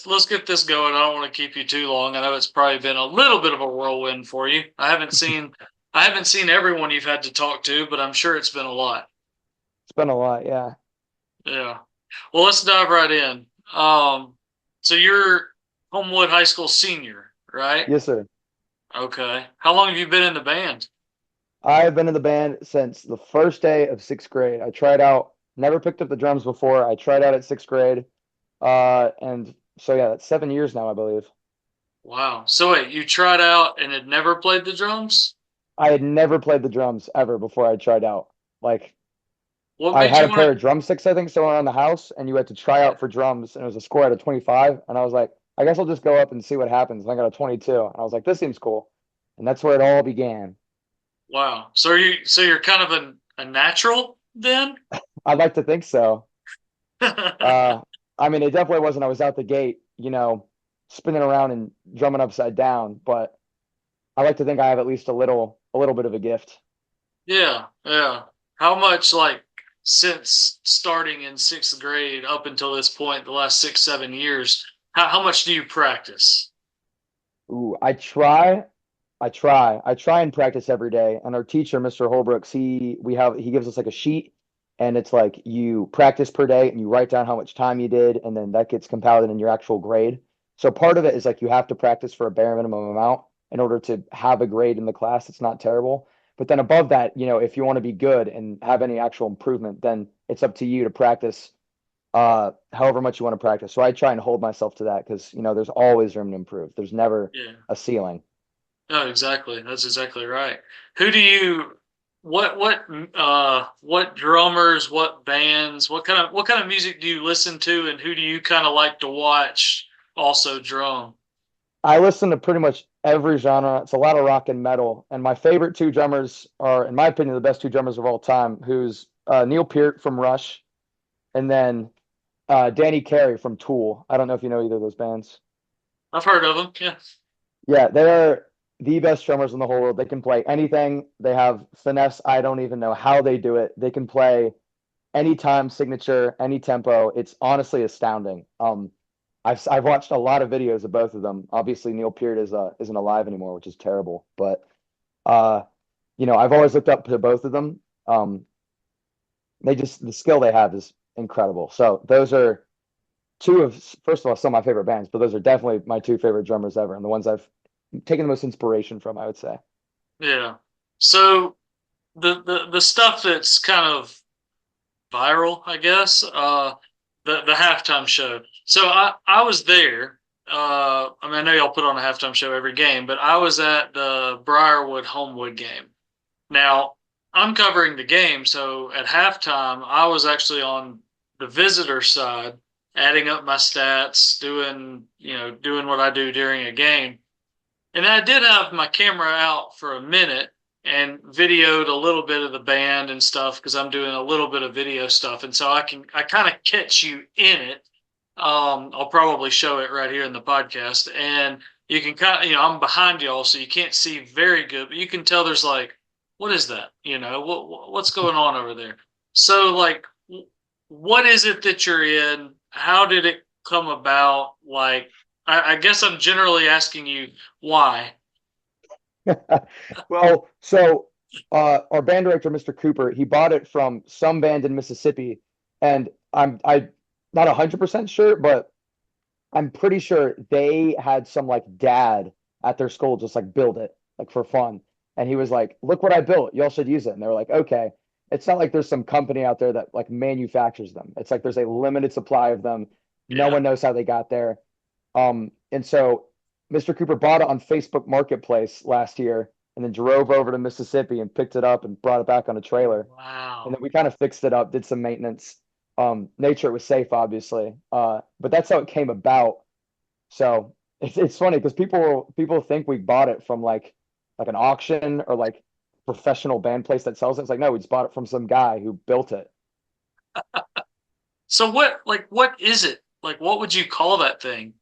let's get this going. I don't want to keep you too long. I know it's probably been a little bit of a whirlwind for you. I haven't seen everyone you've had to talk to, but I'm sure it's been a lot. It's been a lot, yeah. Yeah. Well, let's dive right in. So you're Homewood High School senior, right? Yes, sir. Okay. How long have you been in the band? I've been in the band since the first day of sixth grade. I tried out, never picked up the drums before. I tried out at sixth grade. And so yeah, that's 7 years now, I believe. Wow. So wait, you tried out and had never played the drums? I had never played the drums ever before I tried out. Like What I made had you a pair want of drumsticks, I think, somewhere around the house, and you had to try to? out for drums, and it was a score out of 25. And I was like, I guess I'll just go up and see what happens. And I got a 22. And I was like, this seems cool. And that's where it all began. Wow. So you're kind of a natural then? I'd like to think so. Yeah. Uh, I mean, it definitely wasn't. I was out the gate, spinning around and drumming upside down. But I like to think I have at least a little bit of a gift. Yeah. How much like since starting in sixth grade up until this point, the last 6, 7 years, how much do you practice? Ooh, I try and practice every day. And our teacher, Mr. Holbrooks, he gives us like a sheet, and it's like you practice per day, and you write down how much time you did, and then that gets compiled in your actual grade. So part of it is like you have to practice for a bare minimum amount in order to have a grade in the class. It's not terrible. But then above that, if you want to be good and have any actual improvement, then it's up to you to practice however much you want to practice. So I try and hold myself to that because there's always room to improve. There's never Yeah. a ceiling. No, exactly. That's exactly right. Who do you what drummers, what bands, what kind of music do you listen to, and who do you kind of like to watch also drum? I listen to pretty much every genre. It's a lot of rock and metal, and my favorite two drummers are, in my opinion, the best two drummers of all time. Who's Neil Peart from Rush, and then Danny Carey from Tool. I don't know if you know either of those bands. I've heard of them. Yeah. Yeah, they are the best drummers in the whole world. They can play anything. They have finesse. I don't even know how they do it. They can play any time signature, any tempo. It's honestly astounding. I've watched a lot of videos of both of them. Obviously, Neil Peart isn't alive anymore, which is terrible. But uh, I've always looked up to both of them. The skill they have is incredible. So those are two of, first of all, some of my favorite bands, but those are definitely my two favorite drummers ever, and the ones I've taken the most inspiration from, I would say. Yeah. So the stuff that's kind of viral, I guess, the halftime show. So I was there. I mean, I know y'all put on a halftime show every game, but I was at the Briarwood Homewood game. Now, I'm covering the game, so at halftime, I was actually on the visitor side, adding up my stats, doing what I do during a game. And I did have my camera out for a minute and videoed a little bit of the band and stuff because I'm doing a little bit of video stuff, and so I kind of catch you in it. I'll probably show it right here in the podcast, and you can kind of I'm behind y'all, so you can't see very good, but you can tell there's like, what is that? What's going on over there? So like, what is it that you're in? How did it come about? Like, I guess I'm generally asking you why. Well, so our band director, Mr. Cooper, he bought it from some band in Mississippi, and I not 100% sure, but I'm pretty sure they had some like dad at their school just like build it like for fun. And he was like, "Look what I built. Y'all should use it." And they were like, "Okay." It's not like there's some company out there that like manufactures them. It's like there's a limited supply of them. No Yeah. one knows how they got there. And so Mr. Cooper bought it on Facebook Marketplace last year and then drove over to Mississippi and picked it up and brought it back on a trailer. And Wow. then we kind of fixed it up, did some maintenance. Nature was safe, obviously. But that's how it came about. So it's funny because people think we bought it from like an auction or like professional band place that sells it. It's like, no, we just bought it from some guy who built it. So what is it? Like what would you call that thing?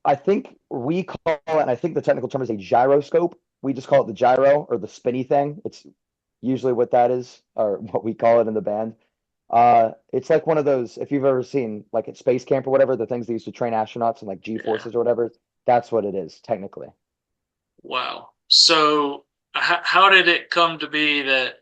I think we call it, and I think the technical term is a gyroscope. We just call it the gyro or the spinny thing. It's usually what that is, or what we call it in the band. It's like one of those, if you've ever seen like at space camp or whatever, the things they used to train astronauts and like G Yeah. forces or whatever. That's what it is technically. Wow. So, how did it come to be that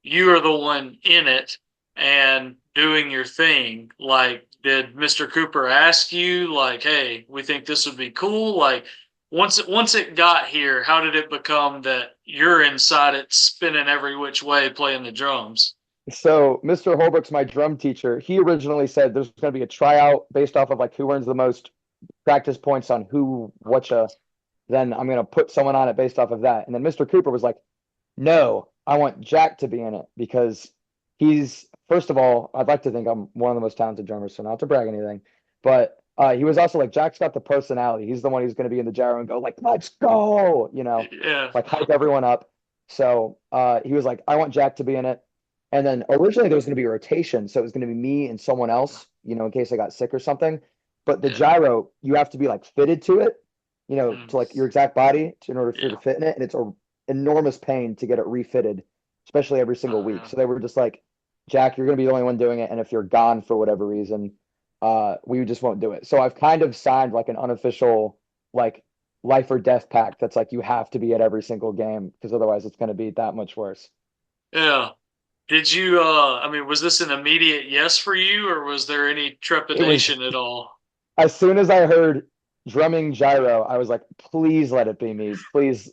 you are the one in it and doing your thing? Like, did Mr. Cooper ask you, like, "Hey, we think this would be cool"? Like, once it got here, how did it become that you're inside it, spinning every which way, playing the drums? So Mr. Holbrook's my drum teacher. He originally said there's going to be a tryout based off of like who earns the most practice points on who whatcha. Then I'm going to put someone on it based off of that. And then Mr. Cooper was like, no, I want Jack to be in it because he's, first of all, I'd like to think I'm one of the most talented drummers, so not to brag anything, but he was also like, Jack's got the personality. He's the one who's going to be in the gyro and go like, let's go, Yeah. like hype everyone up. So he was like, I want Jack to be in it. And then originally there was going to be a rotation, so it was going to be me and someone else, in case I got sick or something. But the Yeah. gyro, you have to be like fitted to it, Mm, to like your exact body in order for it to yeah. fit in it, and it's a enormous pain to get it refitted, especially every single week. Uh, So they were just like, Jack, you're going to be the only one doing it. And if you're gone for whatever reason, we just won't do it. So I've kind of signed like an unofficial, like life or death pact that's like, you have to be at every single game because otherwise it's going to be that much worse. yeah. Did you, I mean, was this an immediate yes for you, or was there any It was trepidation at all? as soon as I heard drumming gyro, I was like, please let it be me. Please.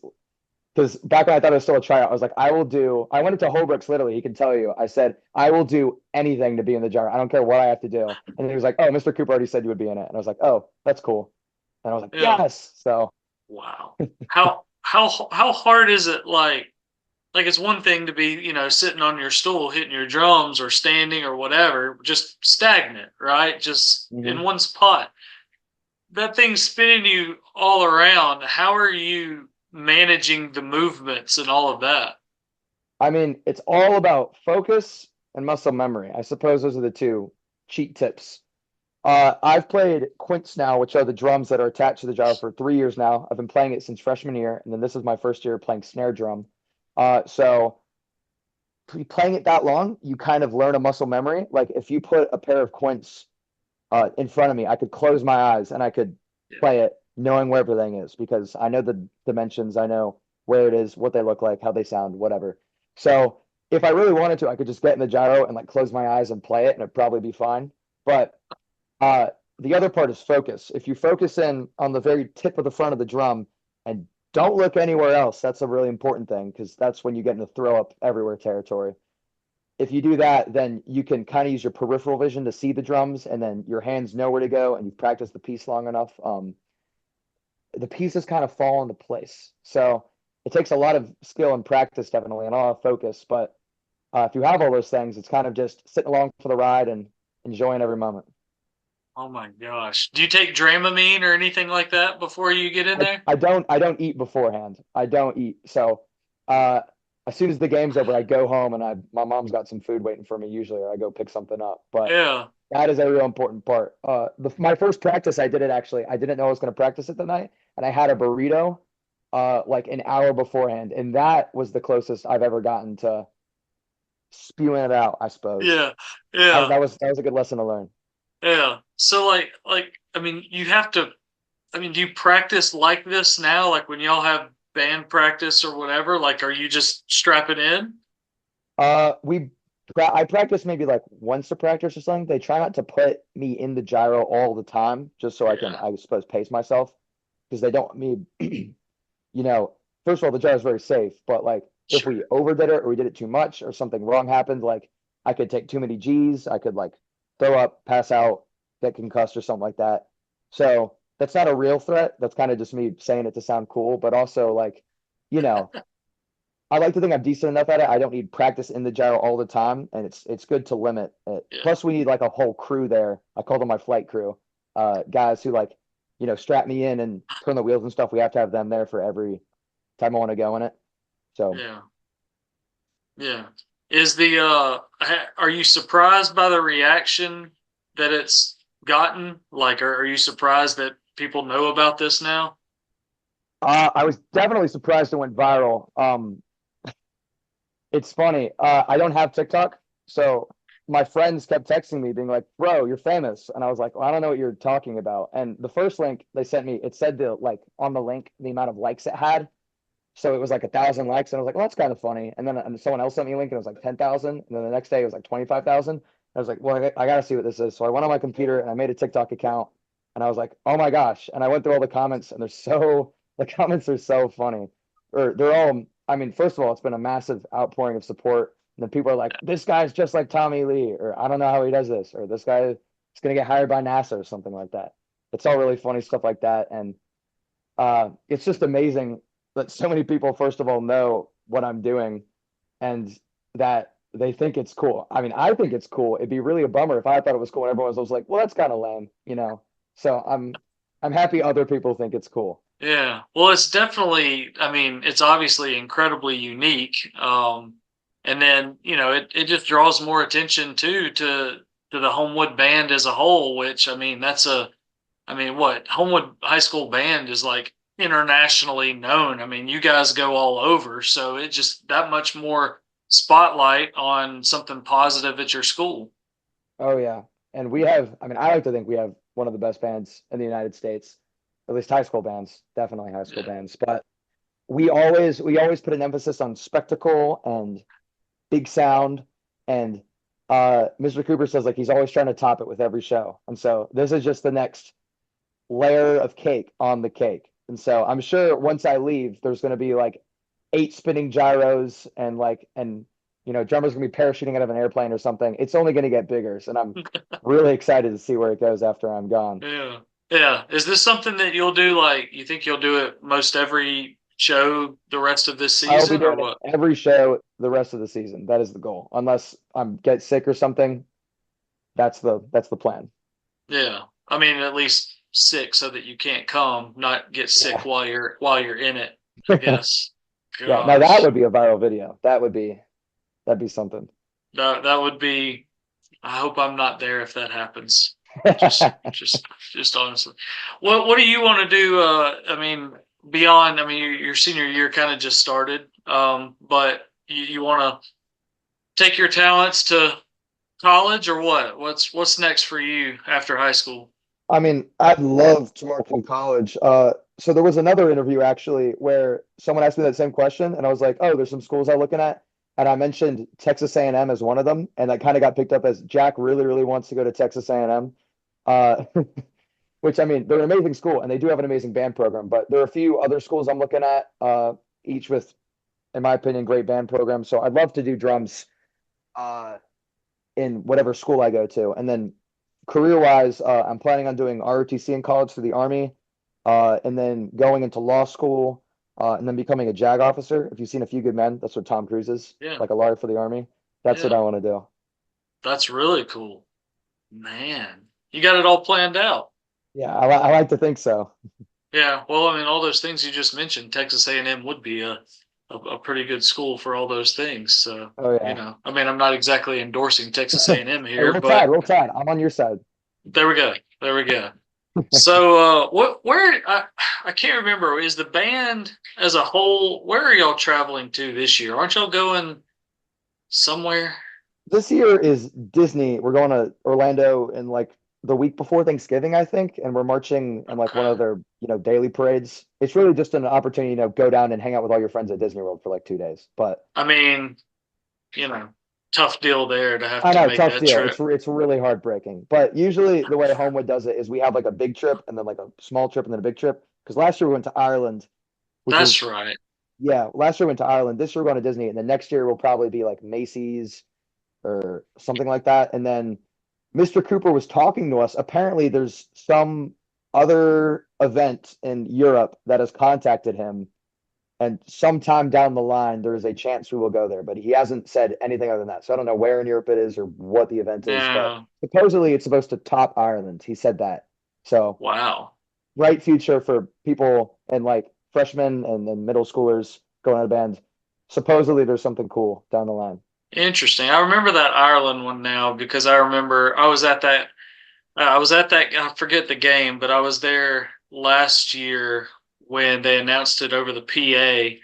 Because back when I thought it was still a tryout, I was like, I went into Holbrook's literally, he can tell you. I said, I will do anything to be in the gyro. I don't care what I have to do. And he was like, oh, Mr. Cooper already said you would be in it. And I was like, oh, that's cool. And I was like, Yeah. yes. So Wow. How hard is it? Like it's one thing to be, sitting on your stool, hitting your drums or standing or whatever, just stagnant, right? Just in mhm. one spot. That thing's spinning you all around. How are you managing the movements and all of that? I mean, it's all about focus and muscle memory. I suppose those are the two cheat tips. I've played quints now, which are the drums that are attached to the gyro for 3 years now. I've been playing it since freshman year, and then this is my first year playing snare drum. So playing it that long, you kind of learn a muscle memory. Like if you put a pair of quints in front of me, I could close my eyes and I could Yeah. play it knowing where everything is because I know the dimensions, I know where it is, what they look like, how they sound, whatever. So if I really wanted to, I could just get in the gyro and like close my eyes and play it, and it'd probably be fine. But uh, the other part is focus. If you focus in on the very tip of the front of the drum and don't look anywhere else, that's a really important thing because that's when you get into throw up everywhere territory. If you do that, then you can kind of use your peripheral vision to see the drums, and then your hands know where to go, and you've practiced the piece long enough. The pieces kind of fall into place. So it takes a lot of skill and practice, definitely, and a lot of focus. But if you have all those things, it's kind of just sitting along for the ride and enjoying every moment. Oh my gosh. Do you take Dramamine or anything like that before you get in there? I don't eat beforehand. I don't eat. So uh, as soon as the game's over, I go home and my mom's got some food waiting for me usually, or I go pick something up. But Yeah. that is a real important part. My first practice, I did it actually. I didn't know I was going to practice it the night, and I had a burrito, like an hour beforehand, and that was the closest I've ever gotten to spewing it out. I suppose Yeah. Yeah. that was a good lesson to learn. Yeah. So I mean, you have to, I mean, do you practice like this now? Like when y'all have band practice or whatever? Like, are you just strapping in? We I practice maybe like once a practice or something. They try not to put me in the gyro all the time, just so I can, Yeah. I suppose, pace myself because they don't want me. you know, First of all, the gyro is very safe, but like if Sure. we overdid it or we did it too much or something wrong happened, like I could take too many G's, I could like throw up, pass out, get concussed or something like that. So that's not a real threat. That's kind of just me saying it to sound cool, but also like, you know, I like to think I'm decent enough at it. I don't need practice in the gyro all the time, and it's good to limit it. Yeah. Plus, we need like a whole crew there. I call them my flight crew, guys who like strap me in and turn the wheels and stuff. We have to have them there for every time I want to go in it. So Yeah. Yeah. Is the are you surprised by the reaction that it's gotten? Like, are you surprised that people know about this now? I was definitely surprised it went viral. It's funny. I don't have TikTok, so my friends kept texting me being like, bro, you're famous. And I was like, well, I don't know what you're talking about. And the first link they sent me, it said the like on the link, the amount of likes it had. So it was like 1,000 likes. And I was like, well, that's kind of funny. And then someone else sent me a link and it was like 10,000. And then the next day it was like 25,000. I was like, well, I got to see what this is. So I went on my computer and I made a TikTok account and I was like, oh my gosh. And I went through all the comments and the comments are so funny. Or they're all, I mean, first of all, it's been a massive outpouring of support. And then people are like, this guy's just like Tommy Lee, or I don't know how he does this, or this guy is going to get hired by NASA or something like that. It's all really funny stuff like that. And it's just amazing that so many people, first of all, know what I'm doing and that they think it's cool. I mean, I think it's cool. It'd be really a bummer if I thought it was cool and everyone was like, well, that's kind of lame, you know? So I'm happy other people think it's cool. Yeah. Well, it's definitely, I mean, it's obviously incredibly unique. And then, it just draws more attention too to the Homewood Band as a whole, which I mean, I mean, what Homewood High School Band is like internationally known. I mean, you guys go all over, so it just that much more spotlight on something positive at your school. Oh yeah. And we have, I mean, I like to think we have one of the best bands in the United States, at least high school bands, definitely high school Yeah. bands. But we always put an emphasis on spectacle and big sound. And Mr. Cooper says like he's always trying to top it with every show. And so this is just the next layer of cake on the cake. And so I'm sure once I leave, there's going to be like 8 spinning gyros and drummer's going to be parachuting out of an airplane or something. It's only going to get bigger. And I'm really excited to see where it goes after I'm gone. Yeah. Yeah. Is this something that you'll do? Like, you think you'll do it most every show the rest of this I'll be season, or doing it what? every show the rest of the season. That is the goal. Unless I'm get sick or something, that's the plan. Yeah. I mean, at least sick so that you can't come, not get sick Yeah. while you're in it, I guess. Yeah. Now that Gosh. would be a viral video. That'd be something. That would be, I hope I'm not there if that happens. Just just just honestly. What do you want to do? I mean, beyond, I mean, your senior year kind of just started. But you want to take your talents to college, or what? What's next for you after high school? I mean, I'd love to work in college. So there was another interview actually where someone asked me that same question, and I was like, "Oh, there's some schools I'm looking at," and I mentioned Texas A&M as one of them, and that kind of got picked up as Jack really, really wants to go to Texas A&M, uh, which I mean, they're an amazing school and they do have an amazing band program. But there are a few other schools I'm looking at, each with, in my opinion, great band programs. So I'd love to do drums. Uh, in whatever school I go to. And then career wise, I'm planning on doing ROTC in college through the Army, and then going into law school, and then becoming a JAG officer. If you've seen A Few Good Men, that's what Tom Cruise is, Yeah, like a lawyer for the Army. That's what yeah, I want to do. that's really cool, man. You got it all planned out. Yeah, I like to think so. Yeah, well, I mean, all those things you just mentioned, Texas A&M would be a pretty good school for all those things. So, Oh yeah. I mean, I'm not exactly endorsing Texas A&M Hey, here, roll tide, but roll tide. I'm on your side. there we go, there we go. So, where I can't remember, is the band as a whole? Where are y'all traveling to this year? Aren't y'all going somewhere? This year is Disney. We're going to Orlando in like the week before Thanksgiving, I think, and we're marching in like one Okay. of their, daily parades. It's really just an opportunity, go down and hang out with all your friends at Disney World for like 2 days. But I mean, you know, tough deal there to have I to know, make tough that deal. trip. It's really heartbreaking. But usually the way Homewood does it is we have like a big trip and then like a small trip and then a big trip. Because last year we went to Ireland, which That's was right. yeah, last year we went to Ireland. This year we're going to Disney, and then next year will probably be like Macy's or something like that. And then Mr. Cooper was talking to us. Apparently, there's some other event in Europe that has contacted him, and sometime down the line, there is a chance we will go there. But he hasn't said anything other than that. So I don't know where in Europe it is or what the event is, but Yeah. supposedly it's supposed to top Ireland. He said that. So Wow. bright future for people and like freshmen and middle schoolers going out of band. Supposedly there's something cool down the line. Interesting. I remember that Ireland one now because I remember I was at that. I was at that. I forget the game, but I was there last year when they announced it over the PA.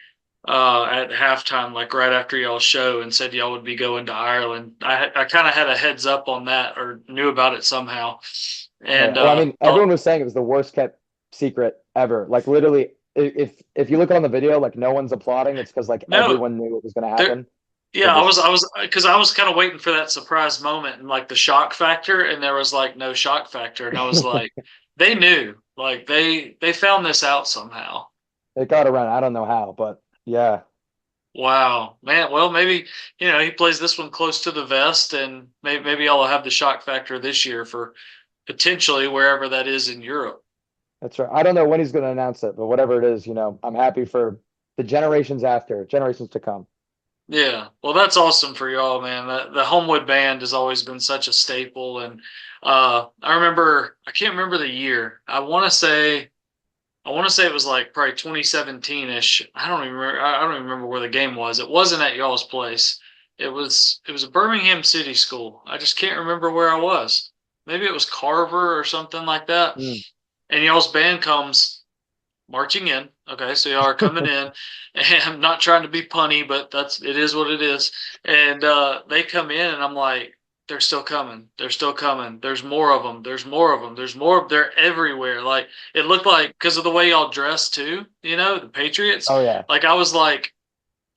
at halftime, like right after y'all's show, and said y'all would be going to Ireland. I kind of had a heads up on that or knew about it somehow, Oh yeah. and Well, I mean, everyone thought was saying it was the worst kept secret ever. Like literally, if you look on the video, like no one's applauding. It's because like no, everyone knew it was going to there. happen. Yeah, They're just I was, because I was kind of waiting for that surprise moment and like the shock factor, and there was like no shock factor, and I was like, they knew, like they found this out somehow. it got around. I don't know how, but yeah, Wow, man. Well, maybe he plays this one close to the vest, and maybe I'll have the shock factor this year for potentially wherever that is in Europe. that's right. I don't know when he's going to announce it, but whatever it is, I'm happy for the generations after, generations to come. Yeah, well, that's awesome for y'all, man. The Homewood Band has always been such a staple, and I remember I can't remember the year. I want to say it was like probably 2017-ish. I don't even remember. I don't even remember where the game was. It wasn't at y'all's place. It was a Birmingham City school. I just can't remember where I was. Maybe it was Carver or something like that. Mm. And y'all's band comes marching in. Okay, so y'all are coming in, and I'm not trying to be punny, but it is what it is. And they come in, and I'm like, they're still coming. They're still coming. There's more of them. There's more of them. There's more. They're everywhere. Like it looked like because of the way y'all dressed too. The Patriots. Oh yeah. Like I was like,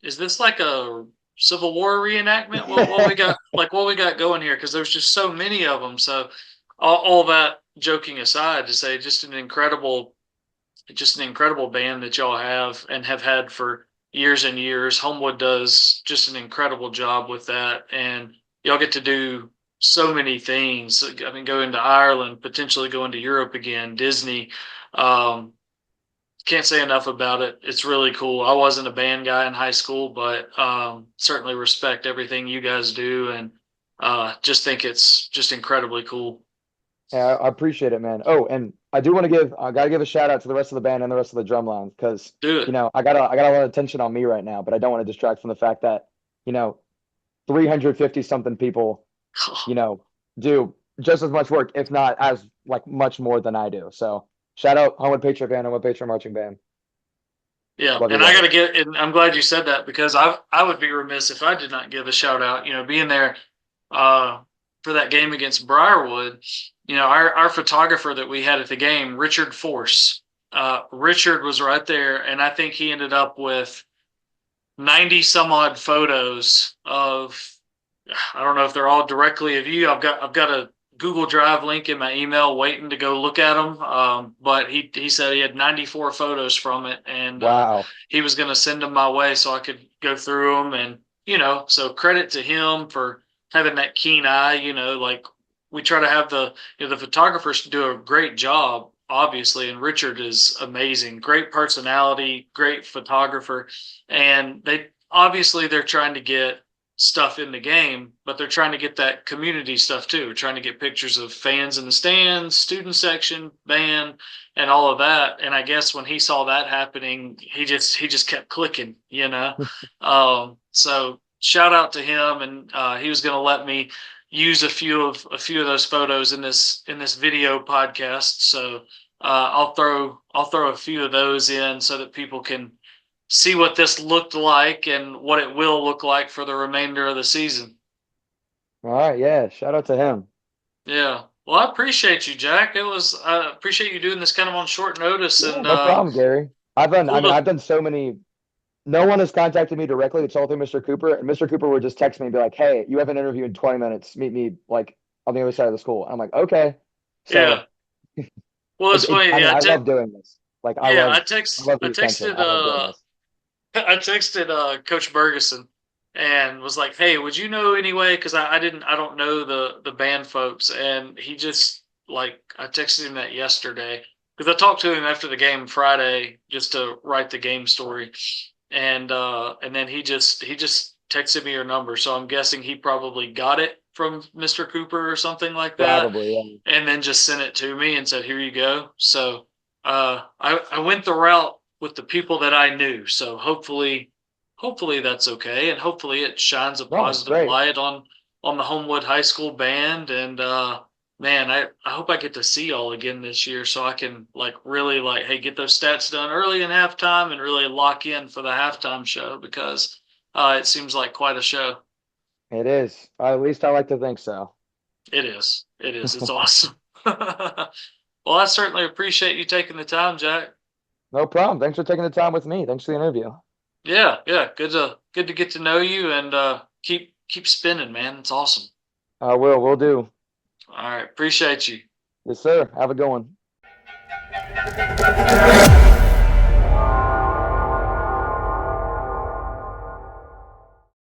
is this like a Civil War reenactment? What we got? Like what we got going here? Because there's just so many of them. So all that joking aside, to say just an incredible band that y'all have and have had for years and years. Homewood does just an incredible job with that, and y'all get to do so many things. I mean, going to Ireland, potentially going to Europe again, Disney. Um, can't say enough about it. It's really cool. I wasn't a band guy in high school, but certainly respect everything you guys do, and just think it's just incredibly cool. Yeah, I appreciate it, man. Oh, and I gotta give a shout out to the rest of the band and the rest of the drum lines because Do it. I got a lot of attention on me right now, but I don't want to distract from the fact that you know 350 something people do just as much work, if not as like much more than I do. So shout out Homewood Patriot Band, Homewood Patriot Marching Band. Yeah, Love you and I got to guys. get, and I'm glad you said that because I would be remiss if I did not give a shout out. Being there uh, for that game against Briarwood, our photographer that we had at the game, Richard Force. Richard was right there, and I think he ended up with 90 some odd photos of, I don't know if they're all directly of you. I've got a Google Drive link in my email waiting to go look at them. But he said he had 94 photos from it, and Wow. he was going to send them my way so I could go through them. And so credit to him for having that keen eye. Like we try to have the photographers do a great job, obviously, and Richard is amazing, great personality, great photographer, and they're trying to get stuff in the game, but they're trying to get that community stuff too. Trying to get pictures of fans in the stands, student section, band, and all of that. And I guess when he saw that happening, he just kept clicking. So shout out to him, and he was going to let me use a few of those photos in this video podcast. So I'll throw a few of those in so that people can see what this looked like and what it will look like for the remainder of the season. All right, yeah. Shout out to him. Yeah. Well, I appreciate you, Jack. I appreciate you doing this kind of on short notice, Yeah, and no problem, Gary. cool to. I've done so many. No one has contacted me directly. It's all through Mr. Cooper, and Mr. Cooper would just text me and be like, "Hey, you have an interview in 20 minutes. Meet me like on the other side of the school." I'm like, "Okay." Yeah. So Well, it's funny. I mean, Yeah, I love doing this. Like, yeah. I love I the attention. texted I love doing this. I texted Coach Bergeson and was like, "Hey, would you know anyway? Because I don't know the band folks." And he just like I texted him that yesterday because I talked to him after the game Friday just to write the game story, and then he just texted me your number. So I'm guessing he probably got it from Mr. Cooper or something like that, Probably, yeah. and then just sent it to me and said, "Here you go." So I went the route with the people that I knew. So hopefully that's okay, and hopefully it shines a No, it's positive great. light on the Homewood High School band, and man, I hope I get to see y'all again this year so I can like really like, hey, get those stats done early in halftime and really lock in for the halftime show because it seems like quite a show. It is. At least I like to think so. It is. It is. It's awesome. Well, I certainly appreciate you taking the time, Jack. No problem. Thanks for taking the time with me. Thanks for the interview. Yeah, yeah. Good to get to know you and keep spinning, man. It's awesome. Will do. All right, appreciate you. Yes, sir. Have a good one.